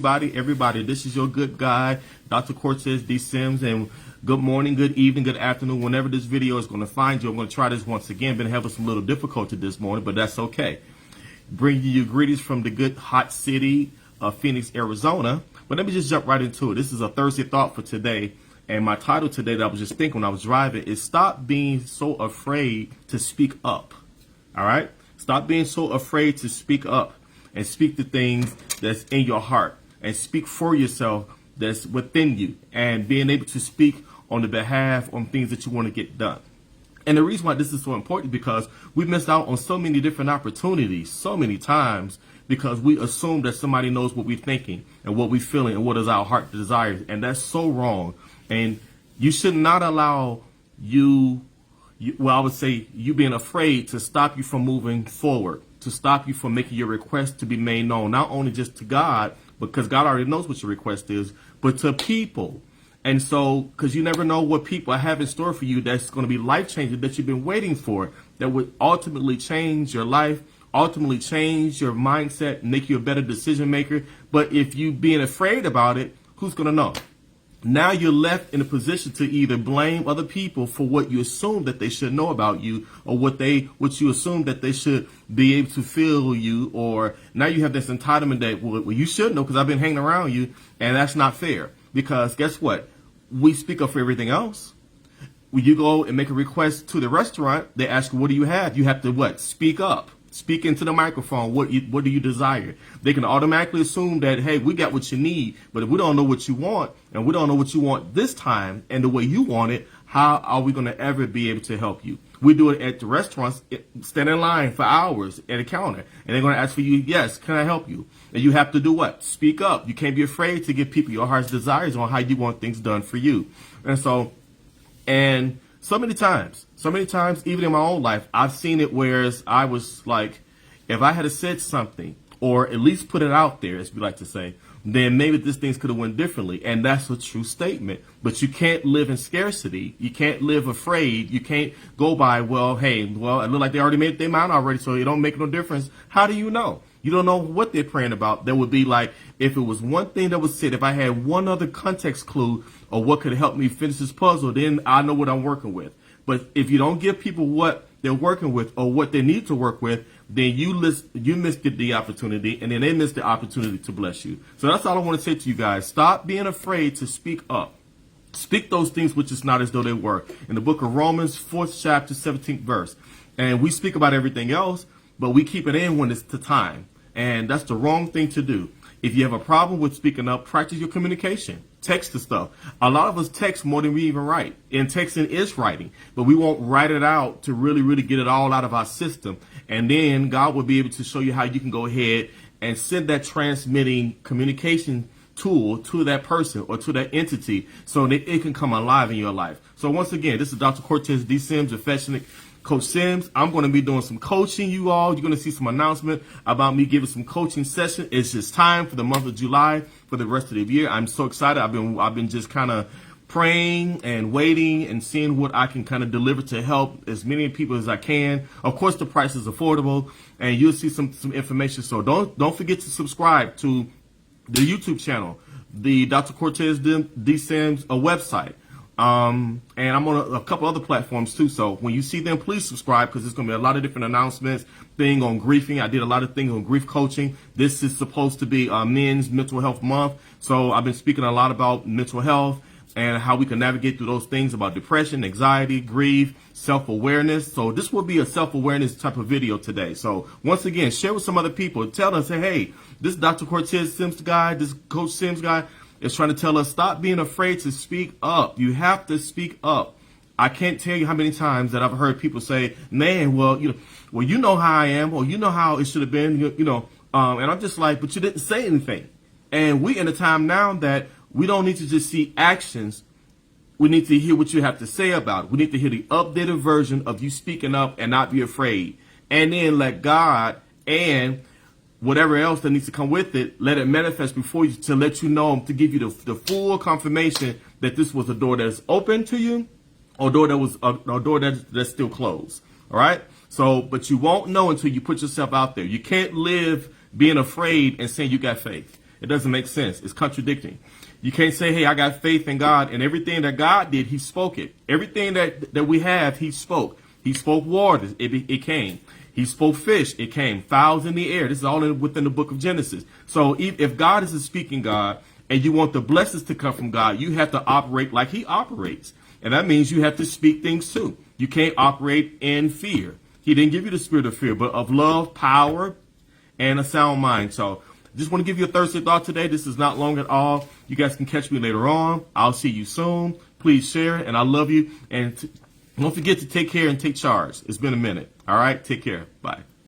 Everybody, this is your good guy, Dr. Cortez D. Sims, and good morning, good evening, good afternoon, whenever this video is going to find you. I'm going to try this once again. Been having some little difficulty this morning, but that's okay. Bringing you greetings from the good hot city of Phoenix, Arizona. But let me just jump right into it. This is a Thursday thought for today, and my title today that I was just thinking when I was driving is Stop Being So Afraid to Speak Up. All right? Stop being so afraid to speak up and speak the things that's in your heart and speak for yourself that's within you and being able to speak on the behalf on things that you want to get done. And the reason why this is so important is because we missed out on so many different opportunities so many times because we assume that somebody knows what we're thinking and what we're feeling and what is our heart desires. And that's so wrong. And you should not allow you being afraid to stop you from moving forward, to stop you from making your request to be made known, not only just to God, because God already knows what your request is, but to people. And so, because you never know what people have in store for you that's going to be life-changing, that you've been waiting for, that would ultimately change your life, ultimately change your mindset, make you a better decision maker. But if you being afraid about it, who's going to know? Now you're left in a position to either blame other people for what you assume that they should know about you, or what you assume that they should be able to feel you, or now you have this entitlement that, well, you should know because I've been hanging around you, and that's not fair. Because guess what? We speak up for everything else. When you go and make a request to the restaurant, they ask you, what do you have? You have to what? Speak up. Speak into the microphone. What do you desire? They can automatically assume that, hey, we got what you need, but if we don't know what you want, and we don't know what you want this time and the way you want it, how are we going to ever be able to help you? We do it at the restaurants, stand in line for hours at a counter, and they're going to ask for you, yes, can I help you? And you have to do what? Speak up. You can't be afraid to give people your heart's desires on how you want things done for you. And so many times, even in my own life, I've seen it whereas I was like, if I had said something, or at least put it out there, as we like to say, then maybe this things could have went differently. And that's a true statement. But you can't live in scarcity. You can't live afraid. You can't go by, well, hey, well, it look like they already made their mind already, so it don't make no difference. How do you know? You don't know what they're praying about. That would be like, if it was one thing that was said, if I had one other context clue or what could help me finish this puzzle, then I know what I'm working with. But if you don't give people what they're working with or what they need to work with, then you missed the opportunity, and then they missed the opportunity to bless you. So that's all I want to say to you guys. Stop being afraid to speak up. Speak those things which is not as though they were. In the book of Romans, 4th chapter, 17th verse. And we speak about everything else, but we keep it in when it's the time. And that's the wrong thing to do. If you have a problem with speaking up, practice your communication. Text the stuff. A lot of us text more than we even write. And texting is writing. But we won't write it out to really, really get it all out of our system. And then God will be able to show you how you can go ahead and send that transmitting communication tool to that person or to that entity so that it can come alive in your life. So once again, this is Dr. Cortez D. Sims, affectionate Coach Sims. I'm going to be doing some coaching, you all. You're going to see some announcement about me giving some coaching session. It's just time for the month of July for the rest of the year. I'm so excited. I've been just kind of praying and waiting and seeing what I can kind of deliver to help as many people as I can. Of course, the price is affordable, and you'll see some information. So don't forget to subscribe to the YouTube channel, the Dr. Cortez D. Sims website. And I'm on a couple other platforms too. So when you see them, please subscribe, because there's going to be a lot of different announcements. Thing on griefing. I did a lot of things on grief coaching. This is supposed to be Men's Mental Health Month. So I've been speaking a lot about mental health and how we can navigate through those things about depression, anxiety, grief, self-awareness. So this will be a self-awareness type of video today. So once again, share with some other people. Tell them, say, hey, this Dr. Cortez Sims guy, this Coach Sims guy, is trying to tell us, stop being afraid to speak up. You have to speak up. I can't tell you how many times that I've heard people say, man, well, you know how I am, or you know how it should have been, and I'm just like, but you didn't say anything. And we in a time now that we don't need to just see actions. We need to hear what you have to say about it. We need to hear the updated version of you speaking up and not be afraid. And then let God and whatever else that needs to come with it, let it manifest before you, to let you know, to give you the full confirmation that this was a door that's open to you, or a door that was a door that's still closed. All right. So, but you won't know until you put yourself out there. You can't live being afraid and saying you got faith. It doesn't make sense. It's contradicting. You can't say, hey, I got faith in God, and everything that God did, he spoke it. Everything that we have, he spoke. He spoke waters, it came. He spoke fish, it came. Fowls in the air. This is all within the book of Genesis. So if God is a speaking God, and you want the blessings to come from God, you have to operate like he operates. And that means you have to speak things too. You can't operate in fear. He didn't give you the spirit of fear, but of love, power, and a sound mind. So just want to give you a Thursday thought today. This is not long at all. You guys can catch me later on. I'll see you soon. Please share, and I love you. And don't forget to take care and take charge. It's been a minute. All right? Take care. Bye.